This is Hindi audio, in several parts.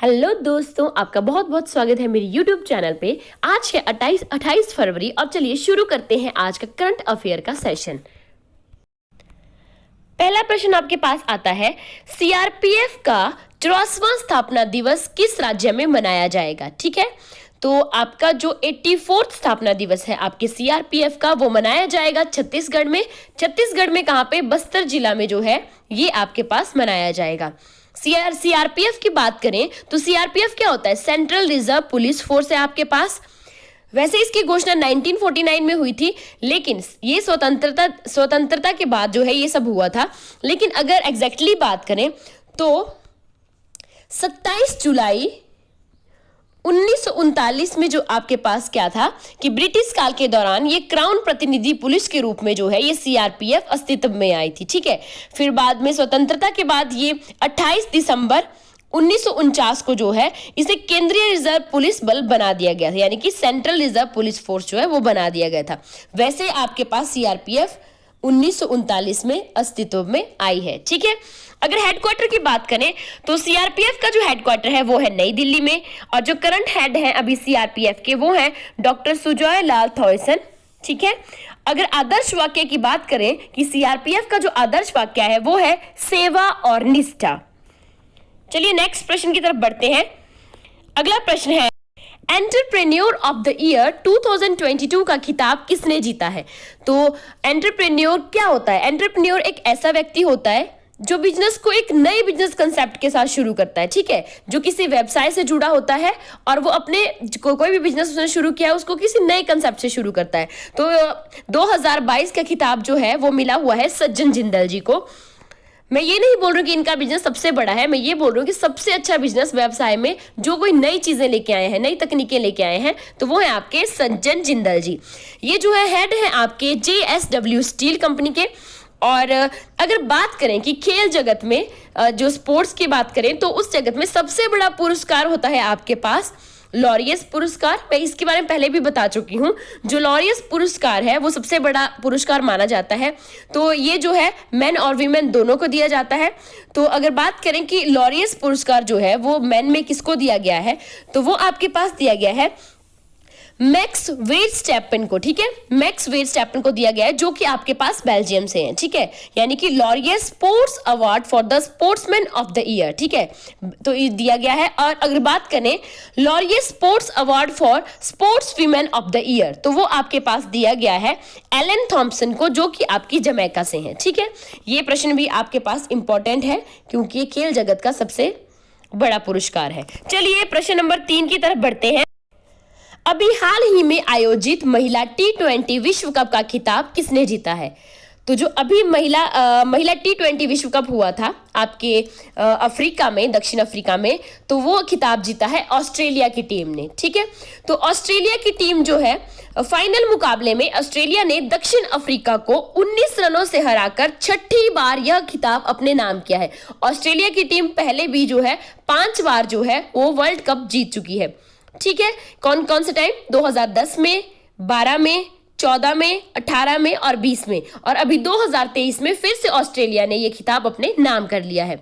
हेलो दोस्तों, आपका बहुत बहुत स्वागत है मेरे YouTube चैनल पे। आज है 28 फरवरी और चलिए शुरू करते हैं आज का करंट अफेयर का सेशन। पहला प्रश्न आपके पास आता है, सीआरपीएफ का 84वां स्थापना दिवस किस राज्य में मनाया जाएगा। ठीक है, तो आपका जो 84वां स्थापना दिवस है आपके सीआरपीएफ का, वो मनाया जाएगा छत्तीसगढ़ में। छत्तीसगढ़ में कहाँ पे? बस्तर जिला में जो है ये आपके पास मनाया जाएगा। सीआरपीएफ की बात करें तो सीआरपीएफ क्या होता है? सेंट्रल रिजर्व पुलिस फोर्स है आपके पास। वैसे इसकी घोषणा 1949 में हुई थी, लेकिन ये स्वतंत्रता के बाद जो है ये सब हुआ था। लेकिन अगर एग्जैक्टली बात करें तो 27 जुलाई 1939 में जो आपके पास क्या था कि ब्रिटिश काल के दौरान ये क्राउन प्रतिनिधि पुलिस के रूप में जो है ये सीआरपीएफ अस्तित्व में आई थी। ठीक है, फिर बाद में स्वतंत्रता के बाद ये 28 दिसंबर 1949 को जो है इसे केंद्रीय रिजर्व पुलिस बल बना दिया गया था, यानी कि सेंट्रल रिजर्व पुलिस फोर्स जो है वो बना दिया गया था। वैसे आपके पास सीआरपीएफ 1939 में अस्तित्व में आई है। ठीक है, अगर हेडक्वार्टर की बात करें तो सीआरपीएफ का जो हेडक्वार्टर है वो है नई दिल्ली में, और जो करंट हेड है अभी सीआरपीएफ के वो है डॉक्टर सुजॉय लाल थॉयसन। ठीक है, अगर आदर्श वाक्य की बात करें कि सीआरपीएफ का जो आदर्श वाक्य है वो है सेवा और निष्ठा। चलिए नेक्स्ट प्रश्न की तरफ बढ़ते हैं। अगला प्रश्न है, एंटरप्रेन्योर ऑफ द ईयर 2022 का खिताब किसने जीता है। तो एंटरप्रेन्योर क्या होता है? एंटरप्रेन्योर एक ऐसा व्यक्ति होता है जो बिजनेस को एक नए बिजनेस कंसेप्ट के साथ शुरू करता है। ठीक है, जो किसी व्यवसाय से जुड़ा होता है और वो अपने कोई भी बिजनेस उसने शुरू किया है उसको किसी नए कंसेप्ट से शुरू करता है। तो 2022 का खिताब जो है वो मिला हुआ है सज्जन जिंदल जी को। मैं ये नहीं बोल रही हूँ कि इनका बिजनेस सबसे बड़ा है, मैं ये बोल रही हूँ कि सबसे अच्छा बिजनेस व्यवसाय में जो कोई नई चीजें लेके आए हैं, नई तकनीकें लेके आए हैं, तो वो है आपके सज्जन जिंदल जी। ये जो है हेड है आपके JSW स्टील कंपनी के। और अगर बात करें कि खेल जगत में जो स्पोर्ट्स की बात करें तो उस जगत में सबसे बड़ा पुरस्कार होता है आपके पास लॉरियस पुरस्कार। मैं इसके बारे में पहले भी बता चुकी हूँ। जो लॉरियस पुरस्कार है वो सबसे बड़ा पुरस्कार माना जाता है। तो ये जो है मेन और वीमेन दोनों को दिया जाता है। तो अगर बात करें कि लॉरियस पुरस्कार जो है वो मेन में किसको दिया गया है, तो वो आपके पास दिया गया है मैक्स वेरस्टैपेन को। ठीक है, मैक्स वेरस्टैपेन को दिया गया है जो कि आपके पास बेल्जियम से हैं। ठीक है, यानी कि Laureus sports award for the sportsman of the year. ठीक है, तो ये दिया गया है। और अगर बात करें Laureus sports award for sports women of the year, तो वो आपके पास दिया गया है एलन थॉम्पसन को, जो कि आपकी जमैका से हैं। ठीक है, ये प्रश्न भी आपके पास इंपॉर्टेंट है क्योंकि ये खेल जगत का सबसे बड़ा पुरस्कार है। चलिए प्रश्न नंबर 3 की तरफ बढ़ते हैं। अभी हाल ही में आयोजित महिला T20 विश्व कप का खिताब किसने जीता है। तो जो अभी महिला T20 विश्व कप हुआ था आपके अफ्रीका में, दक्षिण अफ्रीका में, तो वो खिताब जीता है ऑस्ट्रेलिया की टीम ने। ठीक है, तो ऑस्ट्रेलिया की टीम जो है फाइनल मुकाबले में ऑस्ट्रेलिया ने दक्षिण अफ्रीका को 19 रनों से हराकर छठी बार यह खिताब अपने नाम किया है। ऑस्ट्रेलिया की टीम पहले भी जो है 5 बार जो है वो वर्ल्ड कप जीत चुकी है। ठीक है, कौन कौन से टाइम? 2010 में, 12 में, 14 में, 18 में और 20 में, और अभी 2023 में फिर से ऑस्ट्रेलिया ने ये खिताब अपने नाम कर लिया है।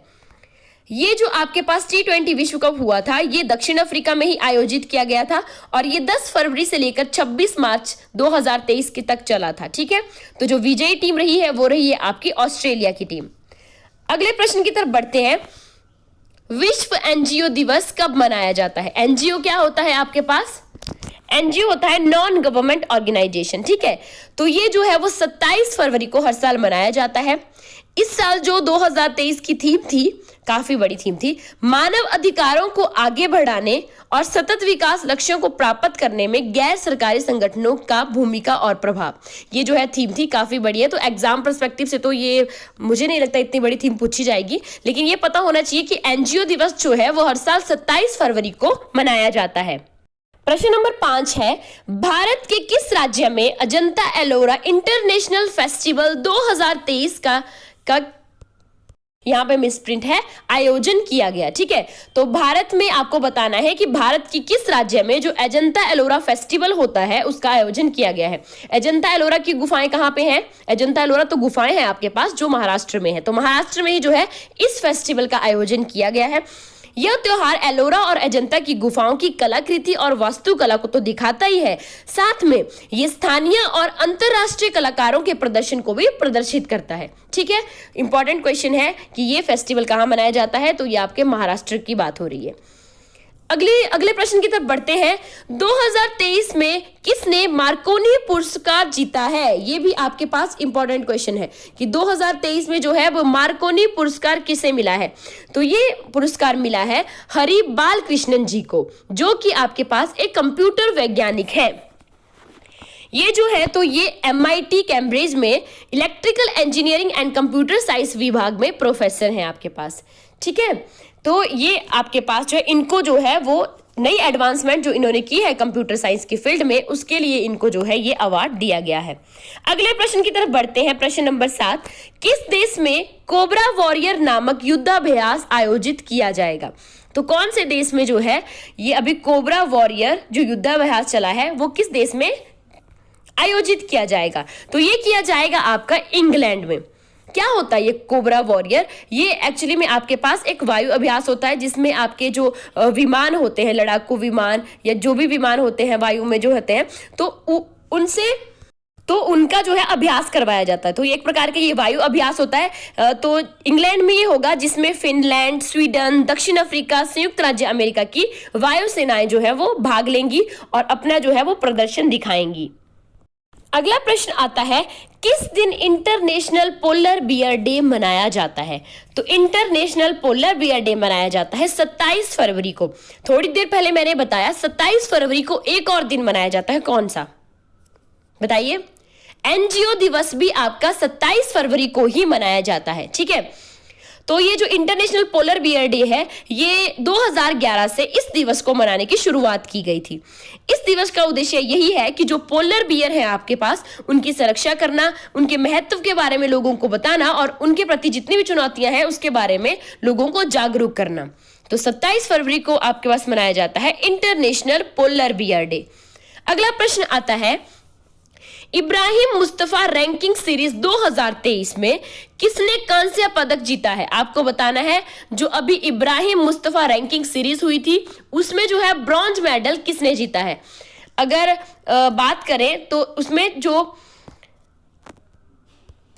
ये जो आपके पास T20 विश्व कप हुआ था ये दक्षिण अफ्रीका में ही आयोजित किया गया था और ये 10 फरवरी से लेकर 26 मार्च 2023 के तक चला था। ठीक है, तो जो विजयी टीम रही है वो रही है आपकी ऑस्ट्रेलिया की टीम। अगले प्रश्न की तरफ बढ़ते हैं। विश्व एनजीओ दिवस कब मनाया जाता है। एनजीओ क्या होता है आपके पास? एनजीओ होता है नॉन गवर्नमेंट ऑर्गेनाइजेशन। ठीक है, तो ये जो है वो 27 फरवरी को हर साल मनाया जाता है। इस साल जो 2023 की थीम थी, काफी बड़ी थीम थी, मानव अधिकारों को आगे बढ़ाने और सतत विकास लक्ष्यों को प्राप्त करने में गैर सरकारी संगठनों का भूमिका और प्रभाव। ये जो है थीम थी, काफी बड़ी है। तो एग्जाम पर्सपेक्टिव से तो ये मुझे नहीं लगता इतनी बड़ी थीम पूछी जाएगी, लेकिन ये पता होना चाहिए कि एनजीओ दिवस जो है वो हर साल 27 फरवरी को मनाया जाता है। प्रश्न नंबर 5 है, भारत के किस राज्य में अजंता एलोरा इंटरनेशनल फेस्टिवल 2023 का यहाँ पे मिसप्रिंट है, आयोजन किया गया। ठीक है, तो भारत में आपको बताना है कि भारत की किस राज्य में जो अजंता एलोरा फेस्टिवल होता है उसका आयोजन किया गया है। अजंता एलोरा की गुफाएं कहाँ पे हैं? अजंता एलोरा तो गुफाएं हैं आपके पास जो महाराष्ट्र में है, तो महाराष्ट्र में ही जो है इस फेस्टिवल का आयोजन किया गया है। यह त्योहार एलोरा और अजंता की गुफाओं की कलाकृति और वास्तुकला को तो दिखाता ही है, साथ में ये स्थानीय और अंतरराष्ट्रीय कलाकारों के प्रदर्शन को भी प्रदर्शित करता है। ठीक है, इंपॉर्टेंट क्वेश्चन है कि ये फेस्टिवल कहाँ मनाया जाता है, तो ये आपके महाराष्ट्र की बात हो रही है। अगले प्रश्न की तरफ बढ़ते हैं। 2023 में किसने मार्कोनी पुरस्कार जीता है? ये भी आपके पास इंपॉर्टेंट क्वेश्चन है कि 2023 में जो है वो मार्कोनी पुरस्कार किसे मिला है? तो ये पुरस्कार मिला है हरि बालकृष्णन जी को, जो कि आपके पास एक कंप्यूटर वैज्ञानिक है। ये जो है तो ये MIT कैम्ब्रिज में electrical engineering and computer science विभाग में प्रोफेसर हैं आपके पास। ठीक है, तो ये आपके पास जो है इनको जो है वो नई एडवांसमेंट जो इन्होंने की है कंप्यूटर साइंस की फील्ड में, उसके लिए इनको जो है ये अवार्ड दिया गया है। अगले प्रश्न की तरफ बढ़ते हैं। प्रश्न नंबर 7, किस देश में कोबरा वॉरियर नामक युद्धाभ्यास आयोजित किया जाएगा? तो कौन से देश में जो है ये अभी कोबरा वॉरियर जो युद्धाभ्यास चला है वो किस देश में आयोजित किया जाएगा? तो ये किया जाएगा आपका इंग्लैंड में। क्या होता है ये कोबरा वॉरियर? ये एक्चुअली में आपके पास एक वायु अभ्यास होता है जिसमें आपके जो विमान होते हैं, लड़ाकू विमान या जो भी विमान होते हैं वायु में जो होते हैं, तो उनका जो है अभ्यास करवाया जाता है। तो एक प्रकार का ये वायु अभ्यास होता है। तो इंग्लैंड में ये होगा जिसमें फिनलैंड, स्वीडन, दक्षिण अफ्रीका, संयुक्त राज्य अमेरिका की वायु सेनाएं जो है वो भाग लेंगी और अपना जो है वो प्रदर्शन दिखाएंगी। अगला प्रश्न आता है, किस दिन इंटरनेशनल पोलर बियर डे मनाया जाता है? तो इंटरनेशनल पोलर बियर डे मनाया जाता है 27 फरवरी को। थोड़ी देर पहले मैंने बताया 27 फरवरी को एक और दिन मनाया जाता है, कौन सा बताइए? NGO दिवस भी आपका 27 फरवरी को ही मनाया जाता है। ठीक है, तो ये जो इंटरनेशनल पोलर बियर डे है ये 2011 से इस दिवस को मनाने की शुरुआत की गई थी। इस दिवस का उद्देश्य यही है कि जो पोलर बियर है आपके पास उनकी सुरक्षा करना, उनके महत्व के बारे में लोगों को बताना और उनके प्रति जितनी भी चुनौतियां हैं उसके बारे में लोगों को जागरूक करना। तो 27 फरवरी को आपके पास मनाया जाता है इंटरनेशनल पोलर बियर डे। अगला प्रश्न आता है, इब्राहिम मुस्तफा रैंकिंग सीरीज 2023 में किसने कांस्य पदक जीता है? आपको बताना है जो अभी इब्राहिम मुस्तफा रैंकिंग सीरीज हुई थी उसमें जो है ब्रॉन्ज मेडल किसने जीता है? अगर बात करें तो उसमें जो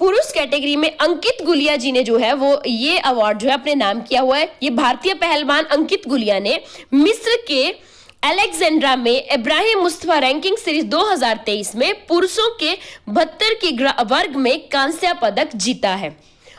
पुरुष कैटेगरी में अंकित गुलिया जी ने जो है वो ये अवार्ड जो है अपने नाम किया हुआ है। ये भारतीय पहलवान अंकित गुलिया ने मिस्र के अलेक्जेंड्रा में इब्राहिम मुस्तफा रैंकिंग सीरीज 2023 में पुरुषों के 72 के वर्ग में कांस्य पदक जीता है।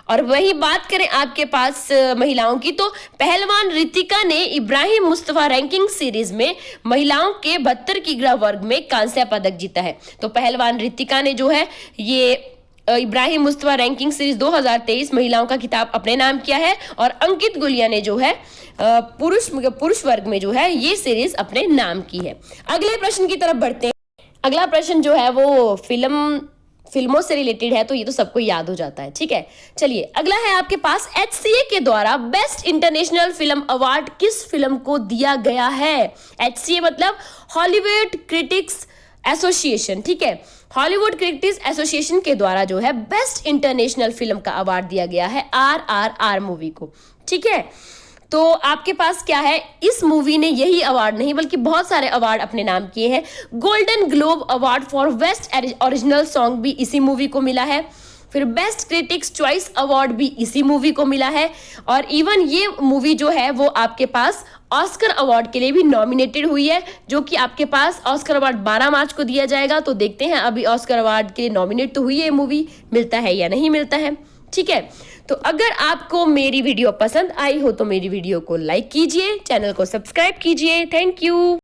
और वही बात करें आपके पास महिलाओं की, तो पहलवान रितिका ने इब्राहिम मुस्तफा रैंकिंग सीरीज में महिलाओं के 72 की वर्ग में कांस्य पदक जीता है। तो पहलवान रितिका ने जो है ये इब्राहिम मुस्तफा रैंकिंग सीरीज 2023 महिलाओं का खिताब अपने नाम किया है और अंकित गुलिया ने जो है पुरुष वर्ग में जो है ये सीरीज अपने नाम की है। अगले प्रश्न की तरफ बढ़ते हैं। अगला प्रश्न जो है वो फिल्मों से रिलेटेड है, तो ये तो सबको याद हो जाता है। ठीक है, चलिए अगला है आपके पास, HCA के द्वारा बेस्ट इंटरनेशनल फिल्म अवार्ड किस फिल्म को दिया गया है? HCA मतलब हॉलीवुड क्रिटिक्स एसोसिएशन। ठीक है, हॉलीवुड क्रिटिक्स एसोसिएशन के द्वारा जो है बेस्ट इंटरनेशनल फिल्म का अवार्ड दिया गया है RRR मूवी को। ठीक है, तो आपके पास क्या है, इस मूवी ने यही अवार्ड नहीं बल्कि बहुत सारे अवार्ड अपने नाम किए हैं। Golden globe award for best original song भी इसी मूवी को मिला है। फिर बेस्ट क्रिटिक्स चॉइस अवार्ड भी इसी मूवी को मिला है। और इवन ये मूवी जो है वो आपके पास ऑस्कर अवार्ड के लिए भी नॉमिनेटेड हुई है, जो कि आपके पास ऑस्कर अवार्ड 12 मार्च को दिया जाएगा। तो देखते हैं अभी ऑस्कर अवार्ड के लिए नॉमिनेट तो हुई है मूवी, मिलता है या नहीं मिलता है। ठीक है, तो अगर आपको मेरी वीडियो पसंद आई हो तो मेरी वीडियो को लाइक कीजिए, चैनल को सब्सक्राइब कीजिए। Thank you.